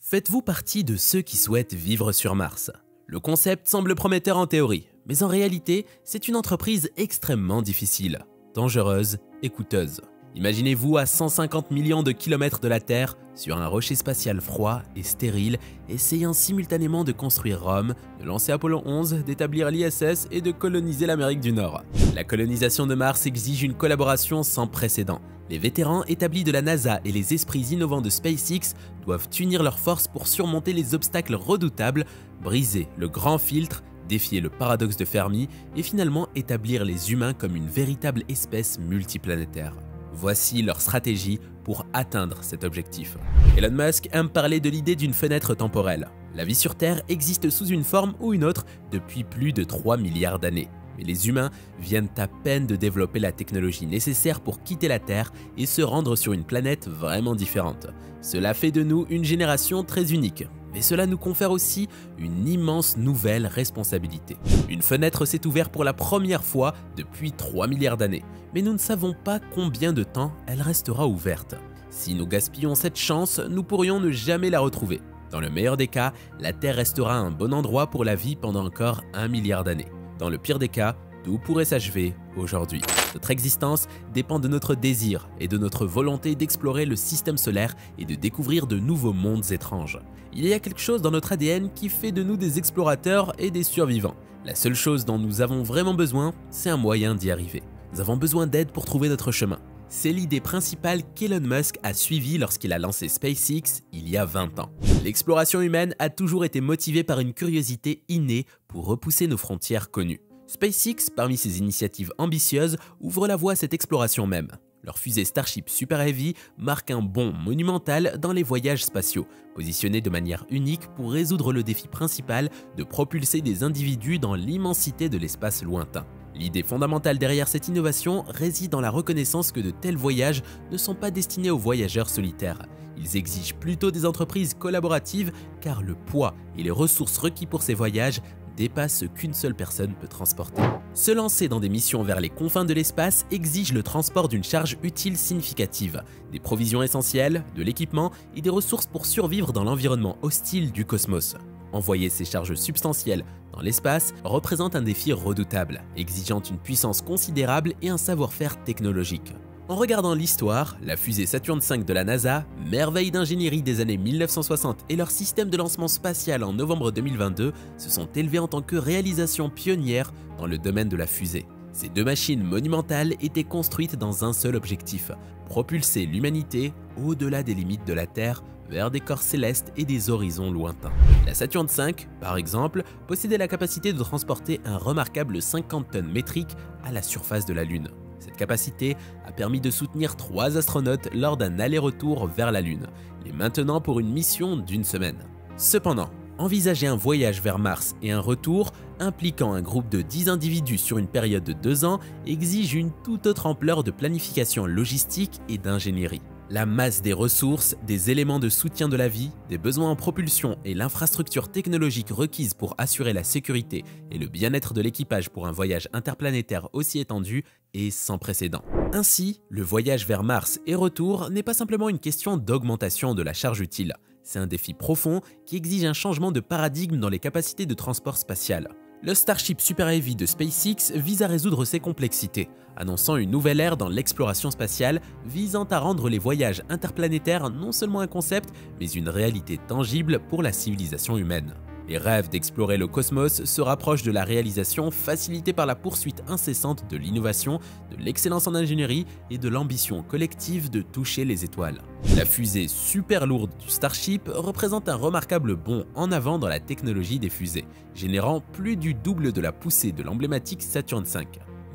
Faites-vous partie de ceux qui souhaitent vivre sur Mars? Le concept semble prometteur en théorie, mais en réalité, c'est une entreprise extrêmement difficile, dangereuse et coûteuse. Imaginez-vous à 150 millions de kilomètres de la Terre, sur un rocher spatial froid et stérile, essayant simultanément de construire Rome, de lancer Apollo 11, d'établir l'ISS et de coloniser l'Amérique du Nord. La colonisation de Mars exige une collaboration sans précédent. Les vétérans établis de la NASA et les esprits innovants de SpaceX doivent unir leurs forces pour surmonter les obstacles redoutables, briser le grand filtre, défier le paradoxe de Fermi et finalement établir les humains comme une véritable espèce multiplanétaire. Voici leur stratégie pour atteindre cet objectif. Elon Musk aime parler de l'idée d'une fenêtre temporelle. La vie sur Terre existe sous une forme ou une autre depuis plus de 3 milliards d'années. Mais les humains viennent à peine de développer la technologie nécessaire pour quitter la Terre et se rendre sur une planète vraiment différente. Cela fait de nous une génération très unique. Mais cela nous confère aussi une immense nouvelle responsabilité. Une fenêtre s'est ouverte pour la première fois depuis 3 milliards d'années, mais nous ne savons pas combien de temps elle restera ouverte. Si nous gaspillons cette chance, nous pourrions ne jamais la retrouver. Dans le meilleur des cas, la Terre restera un bon endroit pour la vie pendant encore 1 milliard d'années. Dans le pire des cas, tout pourrait s'achever aujourd'hui. Notre existence dépend de notre désir et de notre volonté d'explorer le système solaire et de découvrir de nouveaux mondes étranges. Il y a quelque chose dans notre ADN qui fait de nous des explorateurs et des survivants. La seule chose dont nous avons vraiment besoin, c'est un moyen d'y arriver. Nous avons besoin d'aide pour trouver notre chemin. C'est l'idée principale qu'Elon Musk a suivie lorsqu'il a lancé SpaceX il y a 20 ans. L'exploration humaine a toujours été motivée par une curiosité innée pour repousser nos frontières connues. SpaceX, parmi ses initiatives ambitieuses, ouvre la voie à cette exploration même. Leur fusée Starship Super Heavy marque un bond monumental dans les voyages spatiaux, positionné de manière unique pour résoudre le défi principal de propulser des individus dans l'immensité de l'espace lointain. L'idée fondamentale derrière cette innovation réside dans la reconnaissance que de tels voyages ne sont pas destinés aux voyageurs solitaires. Ils exigent plutôt des entreprises collaboratives car le poids et les ressources requis pour ces voyages dépassent ce qu'une seule personne peut transporter. Se lancer dans des missions vers les confins de l'espace exige le transport d'une charge utile significative, des provisions essentielles, de l'équipement et des ressources pour survivre dans l'environnement hostile du cosmos. Envoyer ces charges substantielles dans l'espace représente un défi redoutable, exigeant une puissance considérable et un savoir-faire technologique. En regardant l'histoire, la fusée Saturn V de la NASA, merveille d'ingénierie des années 1960 et leur système de lancement spatial en novembre 2022 se sont élevés en tant que réalisation pionnière dans le domaine de la fusée. Ces deux machines monumentales étaient construites dans un seul objectif, propulser l'humanité au-delà des limites de la Terre vers des corps célestes et des horizons lointains. La Saturn V, par exemple, possédait la capacité de transporter un remarquable 50 tonnes métriques à la surface de la Lune. Cette capacité a permis de soutenir 3 astronautes lors d'un aller-retour vers la Lune, les maintenant pour une mission d'1 semaine. Cependant, envisager un voyage vers Mars et un retour impliquant un groupe de 10 individus sur une période de 2 ans exige une toute autre ampleur de planification logistique et d'ingénierie. La masse des ressources, des éléments de soutien de la vie, des besoins en propulsion et l'infrastructure technologique requise pour assurer la sécurité et le bien-être de l'équipage pour un voyage interplanétaire aussi étendu est sans précédent. Ainsi, le voyage vers Mars et retour n'est pas simplement une question d'augmentation de la charge utile. C'est un défi profond qui exige un changement de paradigme dans les capacités de transport spatial. Le Starship Super Heavy de SpaceX vise à résoudre ces complexités, annonçant une nouvelle ère dans l'exploration spatiale visant à rendre les voyages interplanétaires non seulement un concept, mais une réalité tangible pour la civilisation humaine. Les rêves d'explorer le cosmos se rapprochent de la réalisation facilitée par la poursuite incessante de l'innovation, de l'excellence en ingénierie et de l'ambition collective de toucher les étoiles. La fusée super lourde du Starship représente un remarquable bond en avant dans la technologie des fusées, générant plus du double de la poussée de l'emblématique Saturn V.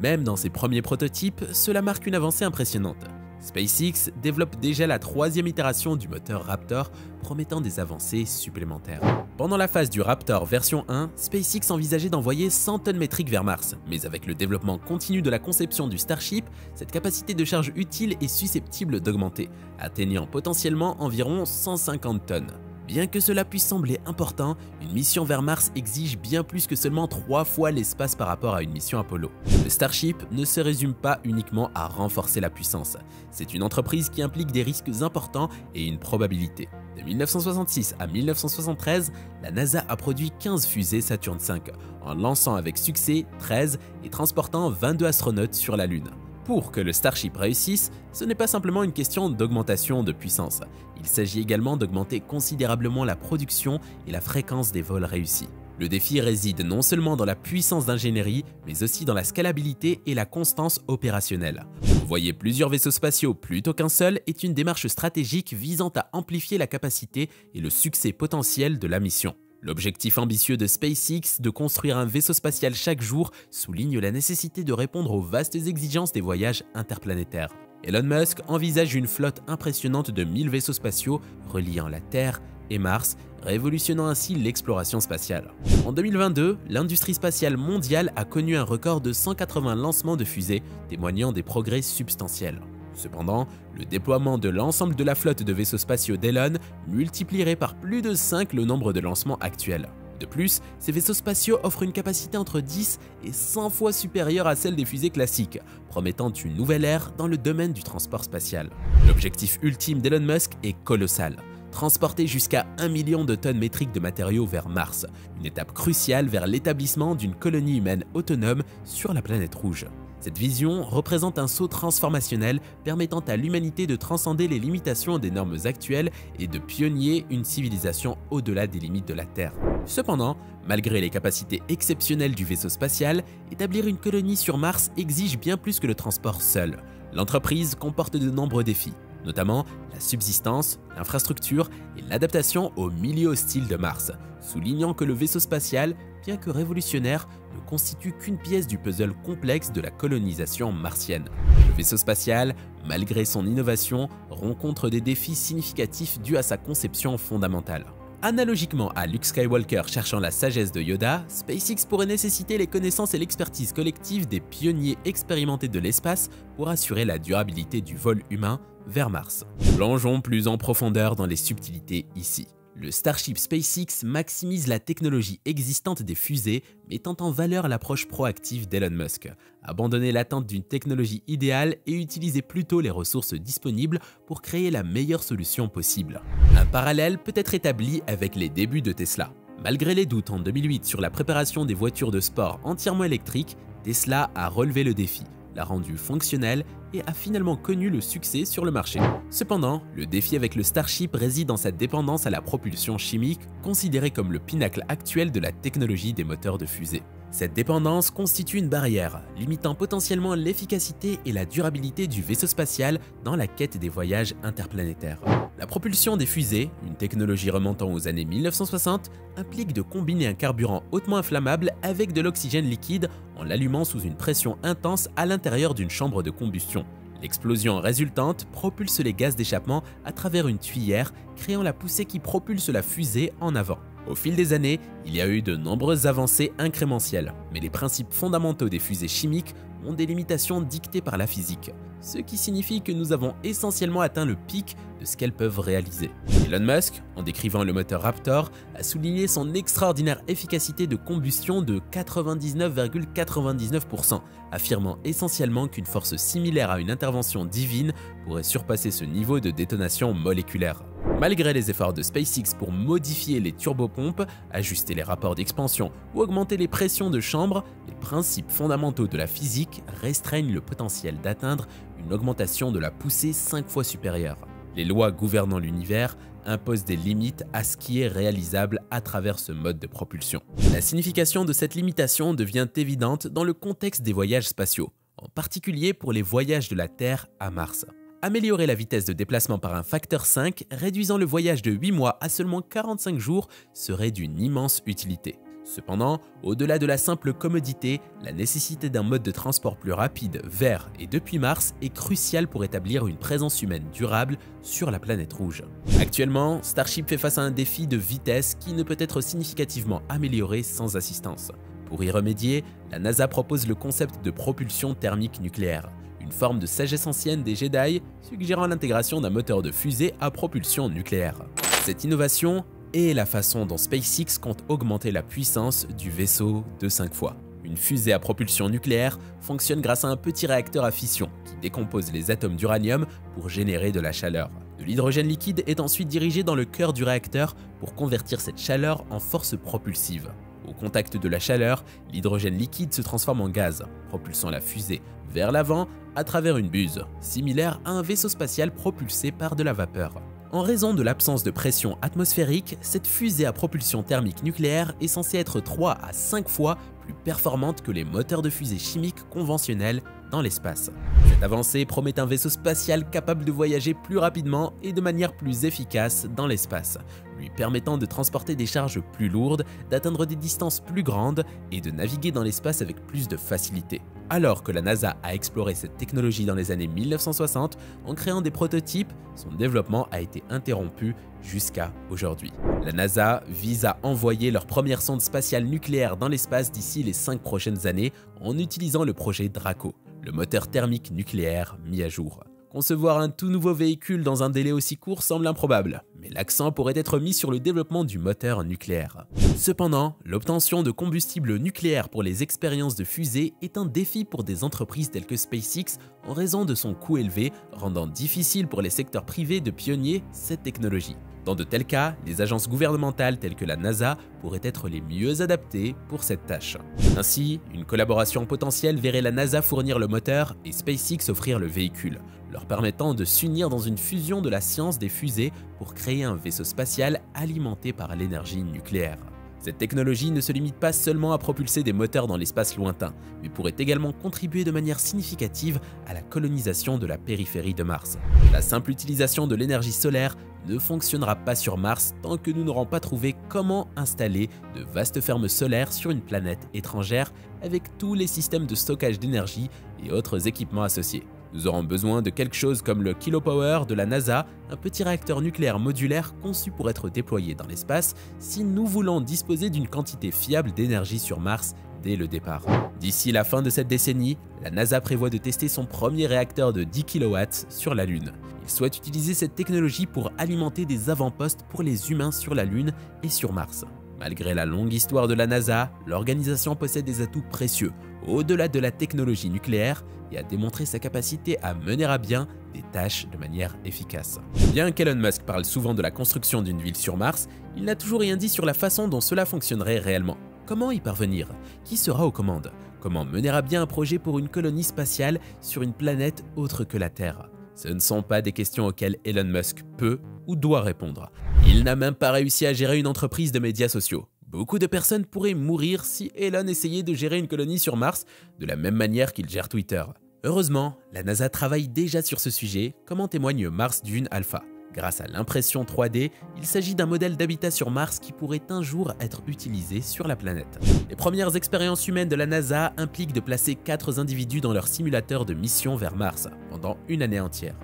Même dans ses premiers prototypes, cela marque une avancée impressionnante. SpaceX développe déjà la 3e itération du moteur Raptor, promettant des avancées supplémentaires. Pendant la phase du Raptor version 1, SpaceX envisageait d'envoyer 100 tonnes métriques vers Mars, mais avec le développement continu de la conception du Starship, cette capacité de charge utile est susceptible d'augmenter, atteignant potentiellement environ 150 tonnes. Bien que cela puisse sembler important, une mission vers Mars exige bien plus que seulement 3 fois l'espace par rapport à une mission Apollo. Le Starship ne se résume pas uniquement à renforcer la puissance. C'est une entreprise qui implique des risques importants et une probabilité. De 1966 à 1973, la NASA a produit 15 fusées Saturn V, en lançant avec succès 13 et transportant 22 astronautes sur la Lune. Pour que le Starship réussisse, ce n'est pas simplement une question d'augmentation de puissance. Il s'agit également d'augmenter considérablement la production et la fréquence des vols réussis. Le défi réside non seulement dans la puissance d'ingénierie, mais aussi dans la scalabilité et la constance opérationnelle. Envoyer plusieurs vaisseaux spatiaux plutôt qu'un seul est une démarche stratégique visant à amplifier la capacité et le succès potentiel de la mission. L'objectif ambitieux de SpaceX de construire un vaisseau spatial chaque jour souligne la nécessité de répondre aux vastes exigences des voyages interplanétaires. Elon Musk envisage une flotte impressionnante de 1000 vaisseaux spatiaux reliant la Terre et Mars, révolutionnant ainsi l'exploration spatiale. En 2022, l'industrie spatiale mondiale a connu un record de 180 lancements de fusées, témoignant des progrès substantiels. Cependant, le déploiement de l'ensemble de la flotte de vaisseaux spatiaux d'Elon multiplierait par plus de 5 le nombre de lancements actuels. De plus, ces vaisseaux spatiaux offrent une capacité entre 10 et 100 fois supérieure à celle des fusées classiques, promettant une nouvelle ère dans le domaine du transport spatial. L'objectif ultime d'Elon Musk est colossal: transporter jusqu'à 1 million de tonnes métriques de matériaux vers Mars, une étape cruciale vers l'établissement d'une colonie humaine autonome sur la planète rouge. Cette vision représente un saut transformationnel permettant à l'humanité de transcender les limitations des normes actuelles et de pionnier une civilisation au-delà des limites de la Terre. Cependant, malgré les capacités exceptionnelles du vaisseau spatial, établir une colonie sur Mars exige bien plus que le transport seul. L'entreprise comporte de nombreux défis, notamment la subsistance, l'infrastructure et l'adaptation au milieu hostile de Mars, soulignant que le vaisseau spatial, bien que révolutionnaire, ne constitue qu'une pièce du puzzle complexe de la colonisation martienne. Le vaisseau spatial, malgré son innovation, rencontre des défis significatifs dus à sa conception fondamentale. Analogiquement à Luke Skywalker cherchant la sagesse de Yoda, SpaceX pourrait nécessiter les connaissances et l'expertise collective des pionniers expérimentés de l'espace pour assurer la durabilité du vol humain vers Mars. Plongeons plus en profondeur dans les subtilités ici. Le Starship SpaceX maximise la technologie existante des fusées, mettant en valeur l'approche proactive d'Elon Musk. Abandonner l'attente d'une technologie idéale et utiliser plutôt les ressources disponibles pour créer la meilleure solution possible. Un parallèle peut être établi avec les débuts de Tesla. Malgré les doutes en 2008 sur la préparation des voitures de sport entièrement électriques, Tesla a relevé le défi, l'a rendu fonctionnel et a finalement connu le succès sur le marché. Cependant, le défi avec le Starship réside dans sa dépendance à la propulsion chimique, considérée comme le pinacle actuel de la technologie des moteurs de fusée. Cette dépendance constitue une barrière, limitant potentiellement l'efficacité et la durabilité du vaisseau spatial dans la quête des voyages interplanétaires. La propulsion des fusées, une technologie remontant aux années 1960, implique de combiner un carburant hautement inflammable avec de l'oxygène liquide en l'allumant sous une pression intense à l'intérieur d'une chambre de combustion. L'explosion résultante propulse les gaz d'échappement à travers une tuyère, créant la poussée qui propulse la fusée en avant. Au fil des années, il y a eu de nombreuses avancées incrémentielles, mais les principes fondamentaux des fusées chimiques ont des limitations dictées par la physique, ce qui signifie que nous avons essentiellement atteint le pic de ce qu'elles peuvent réaliser. Elon Musk, en décrivant le moteur Raptor, a souligné son extraordinaire efficacité de combustion de 99,99%, affirmant essentiellement qu'une force similaire à une intervention divine pourrait surpasser ce niveau de détonation moléculaire. Malgré les efforts de SpaceX pour modifier les turbopompes, ajuster les rapports d'expansion ou augmenter les pressions de chambre, les principes fondamentaux de la physique restreignent le potentiel d'atteindre une augmentation de la poussée 5 fois supérieure. Les lois gouvernant l'univers imposent des limites à ce qui est réalisable à travers ce mode de propulsion. La signification de cette limitation devient évidente dans le contexte des voyages spatiaux, en particulier pour les voyages de la Terre à Mars. Améliorer la vitesse de déplacement par un facteur 5, réduisant le voyage de 8 mois à seulement 45 jours, serait d'une immense utilité. Cependant, au-delà de la simple commodité, la nécessité d'un mode de transport plus rapide vers et depuis Mars est cruciale pour établir une présence humaine durable sur la planète rouge. Actuellement, Starship fait face à un défi de vitesse qui ne peut être significativement amélioré sans assistance. Pour y remédier, la NASA propose le concept de propulsion thermique nucléaire, une forme de sagesse ancienne des Jedi suggérant l'intégration d'un moteur de fusée à propulsion nucléaire. Cette innovation est la façon dont SpaceX compte augmenter la puissance du vaisseau de 5 fois. Une Une fusée à propulsion nucléaire fonctionne grâce à un petit réacteur à fission qui décompose les atomes d'uranium pour générer de la chaleur. De l'hydrogène liquide est ensuite dirigé dans le cœur du réacteur pour convertir cette chaleur en force propulsive. Au contact de la chaleur, l'hydrogène liquide se transforme en gaz, propulsant la fusée vers l'avant à travers une buse, similaire à un vaisseau spatial propulsé par de la vapeur. En raison de l'absence de pression atmosphérique, cette fusée à propulsion thermique nucléaire est censée être 3 à 5 fois plus performante que les moteurs de fusée chimiques conventionnels dans l'espace. Cette avancée promet un vaisseau spatial capable de voyager plus rapidement et de manière plus efficace dans l'espace, lui permettant de transporter des charges plus lourdes, d'atteindre des distances plus grandes et de naviguer dans l'espace avec plus de facilité. Alors que la NASA a exploré cette technologie dans les années 1960 en créant des prototypes, son développement a été interrompu jusqu'à aujourd'hui. La NASA vise à envoyer leur première sonde spatiale nucléaire dans l'espace d'ici les 5 prochaines années en utilisant le projet Draco, le moteur thermique nucléaire mis à jour. Concevoir un tout nouveau véhicule dans un délai aussi court semble improbable, mais l'accent pourrait être mis sur le développement du moteur nucléaire. Cependant, l'obtention de combustible nucléaire pour les expériences de fusée est un défi pour des entreprises telles que SpaceX en raison de son coût élevé, rendant difficile pour les secteurs privés de pionnier cette technologie. Dans de tels cas, les agences gouvernementales telles que la NASA pourraient être les mieux adaptées pour cette tâche. Ainsi, une collaboration potentielle verrait la NASA fournir le moteur et SpaceX offrir le véhicule, leur permettant de s'unir dans une fusion de la science des fusées pour créer un vaisseau spatial alimenté par l'énergie nucléaire. Cette technologie ne se limite pas seulement à propulser des moteurs dans l'espace lointain, mais pourrait également contribuer de manière significative à la colonisation de la périphérie de Mars. La simple utilisation de l'énergie solaire ne fonctionnera pas sur Mars tant que nous n'aurons pas trouvé comment installer de vastes fermes solaires sur une planète étrangère avec tous les systèmes de stockage d'énergie et autres équipements associés. Nous aurons besoin de quelque chose comme le Kilopower de la NASA, un petit réacteur nucléaire modulaire conçu pour être déployé dans l'espace si nous voulons disposer d'une quantité fiable d'énergie sur Mars dès le départ. D'ici la fin de cette décennie, la NASA prévoit de tester son premier réacteur de 10 kW sur la Lune. Il souhaite utiliser cette technologie pour alimenter des avant-postes pour les humains sur la Lune et sur Mars. Malgré la longue histoire de la NASA, l'organisation possède des atouts précieux, au-delà de la technologie nucléaire, et a démontré sa capacité à mener à bien des tâches de manière efficace. Bien qu'Elon Musk parle souvent de la construction d'une ville sur Mars, il n'a toujours rien dit sur la façon dont cela fonctionnerait réellement. Comment y parvenir? Qui sera aux commandes? Comment mener à bien un projet pour une colonie spatiale sur une planète autre que la Terre? Ce ne sont pas des questions auxquelles Elon Musk peut ou doit répondre. Il n'a même pas réussi à gérer une entreprise de médias sociaux. Beaucoup de personnes pourraient mourir si Elon essayait de gérer une colonie sur Mars de la même manière qu'il gère Twitter. Heureusement, la NASA travaille déjà sur ce sujet, comme en témoigne Mars Dune Alpha. Grâce à l'impression 3D, il s'agit d'un modèle d'habitat sur Mars qui pourrait un jour être utilisé sur la planète. Les premières expériences humaines de la NASA impliquent de placer 4 individus dans leur simulateur de mission vers Mars pendant une année entière.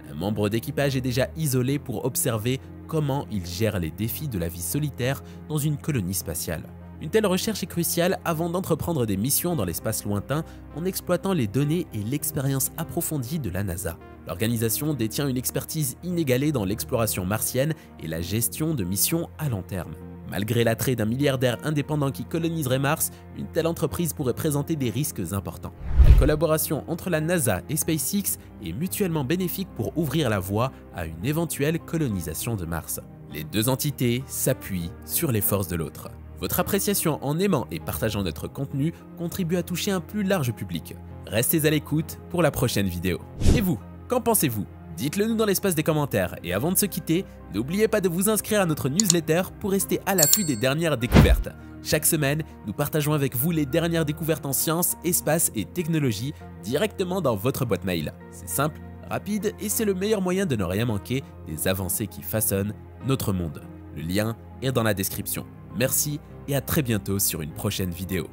Un membre d'équipage est déjà isolé pour observer comment il gère les défis de la vie solitaire dans une colonie spatiale. Une telle recherche est cruciale avant d'entreprendre des missions dans l'espace lointain en exploitant les données et l'expérience approfondie de la NASA. L'organisation détient une expertise inégalée dans l'exploration martienne et la gestion de missions à long terme. Malgré l'attrait d'un milliardaire indépendant qui coloniserait Mars, une telle entreprise pourrait présenter des risques importants. La collaboration entre la NASA et SpaceX est mutuellement bénéfique pour ouvrir la voie à une éventuelle colonisation de Mars. Les deux entités s'appuient sur les forces de l'autre. Votre appréciation en aimant et partageant notre contenu contribue à toucher un plus large public. Restez à l'écoute pour la prochaine vidéo. Et vous, qu'en pensez-vous? Dites-le nous dans l'espace des commentaires et avant de se quitter, n'oubliez pas de vous inscrire à notre newsletter pour rester à l'affût des dernières découvertes. Chaque semaine, nous partageons avec vous les dernières découvertes en sciences, espace et technologie directement dans votre boîte mail. C'est simple, rapide et c'est le meilleur moyen de ne rien manquer des avancées qui façonnent notre monde. Le lien est dans la description. Merci et à très bientôt sur une prochaine vidéo.